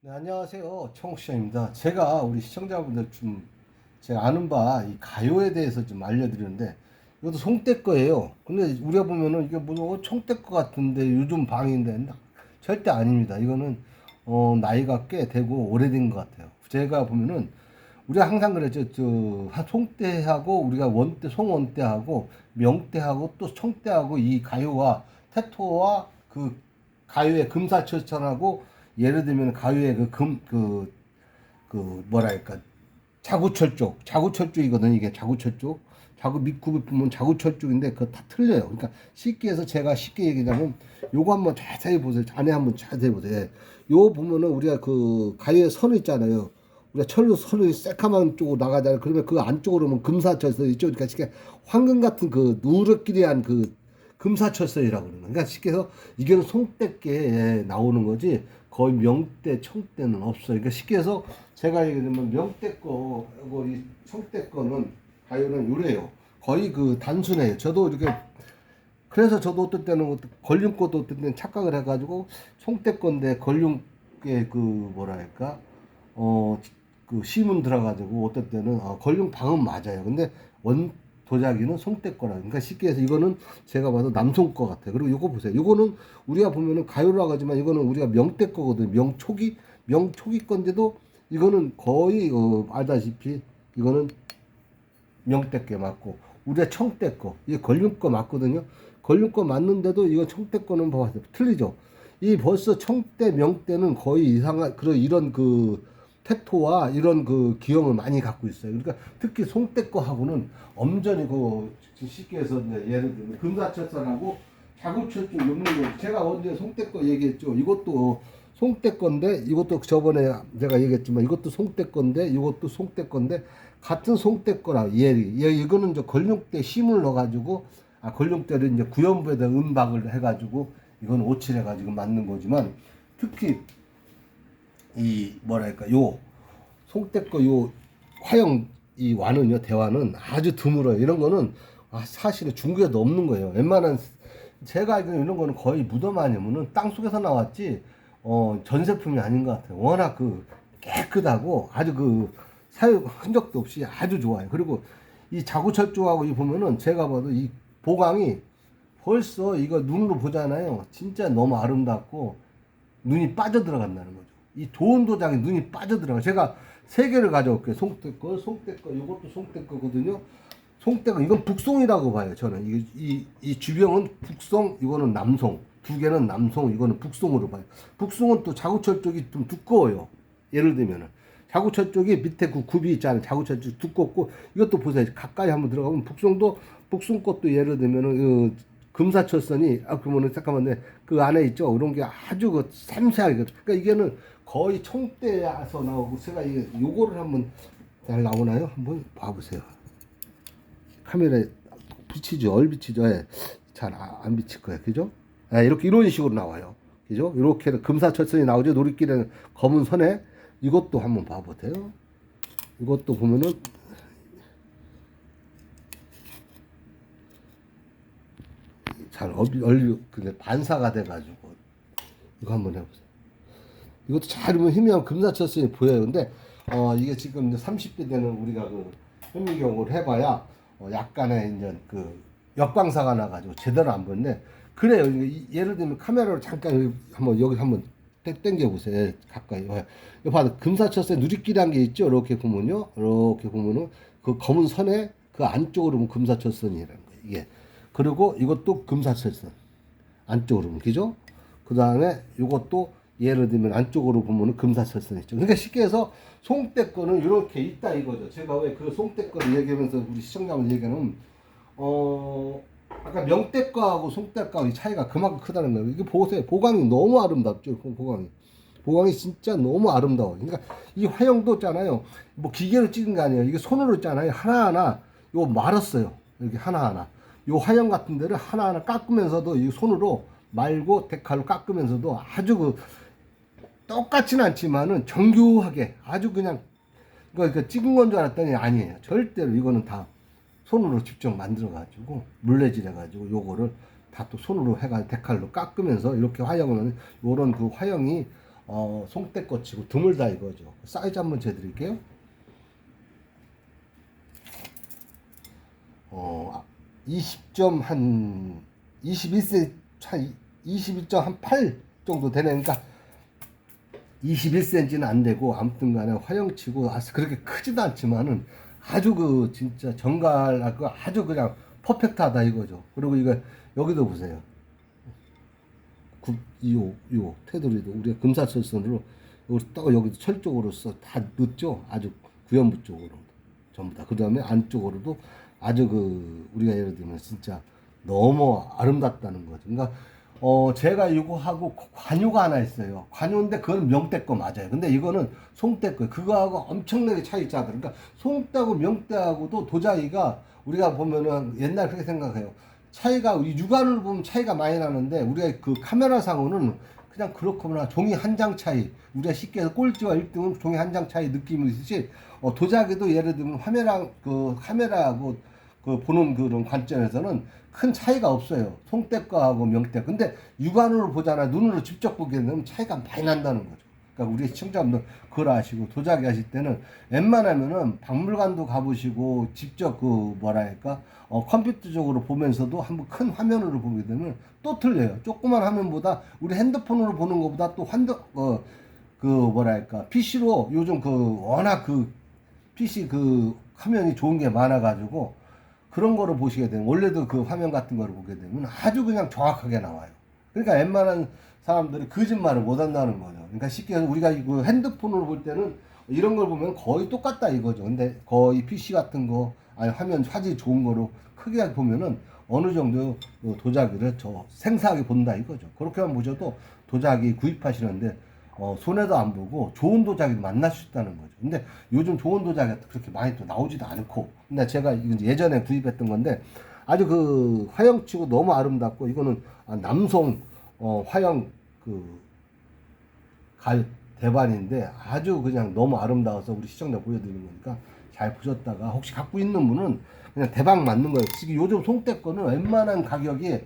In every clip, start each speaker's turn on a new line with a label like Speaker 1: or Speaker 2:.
Speaker 1: 네, 안녕하세요. 청취자입니다. 제가 우리 시청자분들 좀 제가 아는 바 이 가요에 대해서 좀 알려드리는데 이것도 송대 거예요. 근데 우리가 보면은 이게 뭐 총대 거 같은데 요즘 방인데 절대 아닙니다. 이거는 나이가 꽤 되고 오래된 것 같아요. 제가 보면은 우리가 항상 그랬죠. 송대하고 우리가 원대 송원대하고 명대하고 또 청대하고 이 가요와 테토와 그 가요의 금사철천하고 예를 들면 가요의 뭐랄까 자구철 쪽 자구철 쪽이거든. 이게 자구철 쪽 자구 밑굽을 보면 자구철 쪽인데 그거 다 틀려요. 그러니까 쉽게 해서 제가 쉽게 얘기하자면 요거 한번 자세히 보세요. 안에 한번 자세히 보세요. 요 보면은 우리가 그 가요의 선 있잖아요. 우리가 철로 선이 새카만 쪽으로 나가잖아요. 그러면 그 안쪽으로 보면 금사철선 있죠. 그러니까 쉽게 황금 같은 그 누르끼리한 그 금사철선이라고 그러는 거예요. 그러니까 쉽게 해서 이게는 송대께 나오는 거지 거의 명대, 청대는 없어요. 그러니까 쉽게 해서 제가 얘기하면 명대 거하고 이 청대 거는 가요는 요래요. 거의 그 단순해요. 저도 이렇게 그래서 저도 어떤 때는 걸림꽃도 어떤 때는 착각을 해가지고 송대 건데 걸림의 그 뭐랄까 그 시문 들어가지고 어떤 때는 걸림 방은 맞아요. 근데 원 도자기는 송대 거라. 그러니까 쉽게 해서 이거는 제가 봐도 남송 거 같아요. 그리고 이거 보세요. 이거는 우리가 보면은 가요라고 하지만 이거는 우리가 명대 거거든요. 명초기 건데도 이거는 거의 알다시피 이거는 명대 거 맞고 우리가 청대 거 이게 걸림 거 맞거든요. 걸림 거 맞는데도 이거 청대 거는 봐봐요. 틀리죠. 이 벌써 청대 명대는 거의 이상한 그런 이런 그 태토와 이런 그 기형을 많이 갖고 있어요. 그러니까 특히 송대 거하고는 엄전히 그 쉽게 해서 이제 예를 들면 금사철선하고 자구철도 있는 거 제가 언제 송대 거 얘기했죠. 이것도 송대 건데 이것도 저번에 제가 얘기했지만 이것도 송대 건데 이것도 송대 건데 같은 송대 거라 이거는 이제 걸림대 심을 넣어가지고 걸림대를 이제 구연부에다 은박을 해가지고 이건 오칠해가지고 만든 거지만 특히 이 뭐랄까 요 송대 거요 화형 이 완은요 대화는 아주 드물어요. 이런 거는 사실은 중국에도 없는 거예요. 웬만한 제가 알기로 이런 거는 거의 무덤 아니면은 땅 속에서 나왔지 전세품이 아닌 것 같아요. 워낙 그 깨끗하고 아주 그 사용 흔적도 없이 아주 좋아요. 그리고 이 자구철조하고 이 보면은 제가 봐도 이 보강이 벌써 이거 눈으로 보잖아요. 진짜 너무 아름답고 눈이 빠져들어간다는 거죠. 이 도원 도장에 눈이 빠져들어가. 제가 세 개를 가져올게요. 송대 거, 송대 거, 이것도 송대 거거든요. 송대가 이건 북송이라고 봐요. 저는 이 주병은 북송, 이거는 남송. 두 개는 남송, 이거는 북송으로 봐요. 북송은 또 자구철 쪽이 좀 두꺼워요. 예를 들면은 자구철 쪽이 밑에 그 굽이 있잖아요. 자구철 쪽 두껍고 이것도 보세요. 가까이 한번 들어가면 북송 것도 예를 들면은 금사철선이 그러면은 잠깐만요. 그 안에 있죠. 이런 게 아주 그 섬세하게 그러니까 이게는 거의 총대에서 나오고 제가 이게 요거를 한번 잘 나오나요? 한번 봐보세요. 카메라에 비치죠. 얼비치죠. 예. 잘 안 비칠 거예요. 그죠? 예, 이렇게 이런 식으로 나와요. 그죠? 이렇게 금사철선이 나오죠. 노리끼리는 검은 선에 이것도 한번 봐보세요. 이것도 보면은 잘 근데 반사가 돼가지고 이거 한번 해보세요. 이것도 잘 보면 희미한 금사철선이 보여요. 근데 이게 지금 이제 30대 되는 우리가 그 현미경으로 해봐야 약간의 이제 그 역광사가 나가지고 제대로 안 보는데 그래요. 예를 들면 카메라로 잠깐 여기 한번 당겨 보세요. 가까이. 이거 봐도 금사철선 누리끼리한 게 있죠. 이렇게 보면요. 이렇게 보면은 그 검은 선에 그 안쪽으로 보면 금사철선이라는 거예요. 이게 그리고 이것도 금사철선 안쪽으로 보면 그죠? 그 다음에 이것도 예를 들면 안쪽으로 보면은 금사철선 있죠. 그러니까 쉽게 해서 송대 거는 이렇게 있다 이거죠. 제가 왜 그 송대 거를 얘기하면서 우리 시청자분 얘기하는 아까 명대 거하고 송대 거하고 차이가 그만큼 크다는 거예요. 이게 보세요. 보강이 너무 아름답죠. 보강이 진짜 너무 아름다워요. 그러니까 이 화형도 있잖아요. 뭐 기계로 찍은 게 아니에요. 이게 손으로 있잖아요. 하나하나 이거 말았어요. 이렇게 하나하나. 요 화형 같은 데를 하나하나 깎으면서도 이 손으로 말고 데칼로 깎으면서도 아주 그 똑같지는 않지만은 정교하게 아주 그냥 그 찍은 건 줄 알았더니 아니에요. 절대로 이거는 다 손으로 직접 만들어 가지고 물레질 해 가지고 요거를 다 또 손으로 해가 데칼로 깎으면서 이렇게 화형을 요런 그 화형이 송대 거 치고 드물다 이거죠. 사이즈 한번 재드릴게요. 20점 한 21cm 한 22.8 정도 되네. 그러니까 21cm는 안 되고 아무튼 간에 화형치고 그렇게 크지도 않지만은 아주 그 진짜 정갈하고 아주 그냥 퍼펙트하다 이거죠. 그리고 이거 여기도 보세요. 요 테두리도 우리가 금사철선으로 여기도 철 쪽으로서 다 넣었죠. 아주 구연부 쪽으로 전부 다. 그 다음에 안쪽으로도 아주 그 우리가 예를 들면 진짜 너무 아름답다는 거죠. 그러니까 제가 이거 하고 관유가 하나 있어요. 관유인데 그건 명대 거 맞아요. 근데 이거는 송대 거. 그거하고 엄청나게 차이 있잖아요. 그러니까 송대하고 명대하고도 도자기가 우리가 보면은 옛날 그렇게 생각해요. 차이가 육안으로 보면 차이가 많이 나는데 우리가 그 카메라상으로는 그냥 그렇구나 종이 한 장 차이 우리가 쉽게 해서 꼴찌와 1등은 종이 한 장 차이 느낌이 있듯이 도자기도 예를 들면 카메라하고 그 보는 그런 관점에서는 큰 차이가 없어요. 송대 거하고 명대. 근데 육안으로 보잖아요. 눈으로 직접 보게 되면 차이가 많이 난다는 거죠. 그러니까 우리 시청자분들 그걸 아시고 도자기 하실 때는 웬만하면은 박물관도 가보시고 직접 그 뭐랄까 컴퓨터적으로 보면서도 한번 큰 화면으로 보게 되면 또 틀려요. 조그만 화면보다 우리 핸드폰으로 보는 것보다 또 그 뭐랄까 PC로 요즘 그 워낙 그 PC 그 화면이 좋은 게 많아가지고 그런 거를 보시게 되면 원래도 그 화면 같은 거를 보게 되면 아주 그냥 정확하게 나와요. 그러니까 웬만한 사람들이 거짓말을 못 한다는 거죠. 그러니까 쉽게 우리가 그 핸드폰으로 볼 때는 이런 걸 보면 거의 똑같다 이거죠. 근데 거의 PC 같은 거 아니 화면 화질 좋은 거로 크게 보면은 어느 정도 도자기를 생생하게 본다 이거죠. 그렇게만 보셔도 도자기 구입하시는데 손해도 안 보고 좋은 도자기도 만날 수 있다는 거죠. 근데 요즘 좋은 도자기가 그렇게 많이 또 나오지도 않고. 근데 제가 이건 예전에 구입했던 건데 아주 그 화형치고 너무 아름답고 이거는 남송 화형 그 갈 대반인데 아주 그냥 너무 아름다워서 우리 시청자 보여드리는 거니까 잘 보셨다가 혹시 갖고 있는 분은 그냥 대박 맞는 거예요. 지금 요즘 송대 거는 웬만한 가격이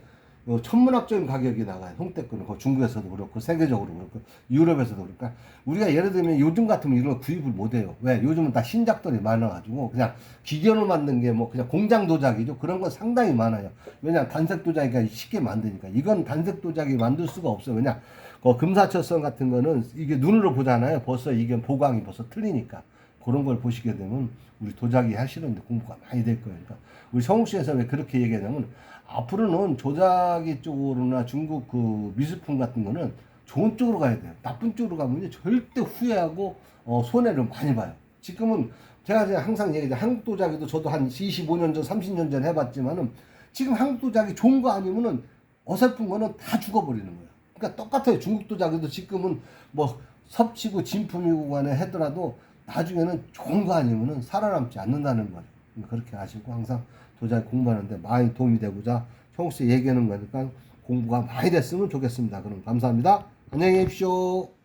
Speaker 1: 천문학적인 가격이 나가요. 송대 거는 중국에서도 그렇고 세계적으로 그렇고 유럽에서도 그러니까 우리가 예를 들면 요즘 같으면 이런 거 구입을 못 해요. 왜? 요즘은 다 신작들이 많아가지고 그냥 기계로 만든 게 뭐 그냥 공장 도자기죠. 그런 건 상당히 많아요. 왜냐 단색 도자기가 쉽게 만드니까 이건 단색 도자기 만들 수가 없어요. 왜냐 금사철선 같은 거는 이게 눈으로 보잖아요. 벌써 이게 보강이 벌써 틀리니까 그런 걸 보시게 되면 우리 도자기 하시는데 공부가 많이 될 거예요. 그러니까 우리 성욱시에서 왜 그렇게 얘기하냐면 앞으로는 도자기 쪽으로나 중국 그 미술품 같은 거는 좋은 쪽으로 가야 돼요. 나쁜 쪽으로 가면 절대 후회하고 손해를 많이 봐요. 지금은 제가 항상 얘기해요. 한국 도자기도 저도 한 25년 전, 30년 전 해봤지만은 지금 한국 도자기 좋은 거 아니면은 어설픈 거는 다 죽어버리는 거예요. 그러니까 똑같아요. 중국 도자기도 지금은 뭐 섭치고 진품이고 간에 하더라도 나중에는 좋은 거 아니면은 살아남지 않는다는 거죠. 그렇게 아시고 항상 도자기 공부하는데 많이 도움이 되고자 형씨 얘기하는 거니까 공부가 많이 됐으면 좋겠습니다. 그럼 감사합니다. 안녕히 계십시오.